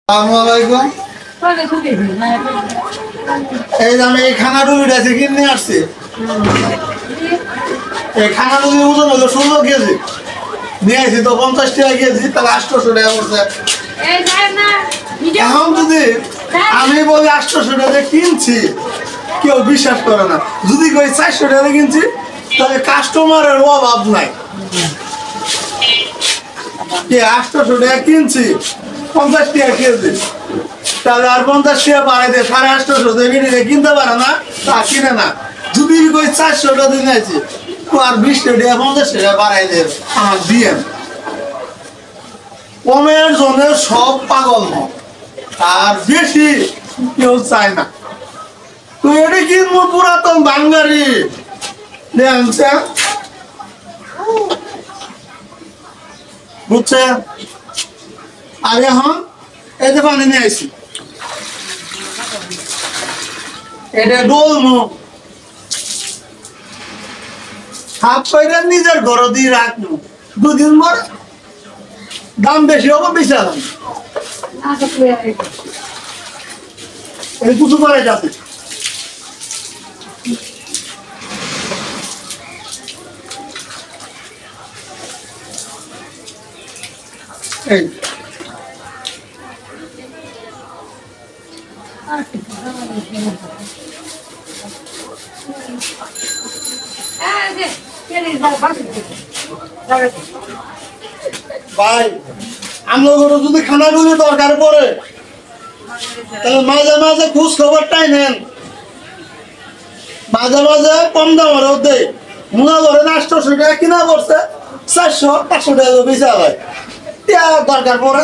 আসসালামাইকুম। এই যে আমি এই খানা রুবিটা কিনে আসছি। এই খানা রুবি ওজন হলো 16 কেজি নিয়ে আসছি তো 50 টাকা কেজি, তাহলে 800 টাকা পড়ছে। এখন যদি আমি বলি 800 টাকা কিনছি, কেউ বিশ্বাস করে না। যদি কই 400 টাকা কিনছি, তাহলে কাস্টমারের অভাব নাই। 800 টাকা কিনছি, 50 টাকা কেজি, তাহলে আর 50 টাকা বাড়াই দিয়ে 850 টাকা কিনতে পারে না, তা কিনে না। যদি কই 400 টাকা দিয়ে নিয়েছি, তো আর 20 টাকা 50 টাকা বাড়াই দিয়ে আমার দিয়ে কমের জন্য সব পাগল হয়, আর বেশি কেউ চায় না। তো এটা কিনবো পুরাতন বাঙ্গারি বুঝছে। আর এখন এই যে পানি নিয়ে আসি, এটা ডোলমো হাফ পাইরা নিজের ঘর দিয়ে রাখবো, দুদিন পর দাম বেশি হবে, বেশি আলাম এই কিছু করে যাচ্ছে। এই ভাই, আমরা যদি খানা রুলি দরকার পড়ে, তাহলে মাঝে মাঝে খোঁজ খবরটাই নেন। মাঝে মাঝে কম দামের দেয়, মনে করেন 800 টাকা কিনা পড়ছে, 400-500 টাকা বেচা হয়। দরকার পড়ে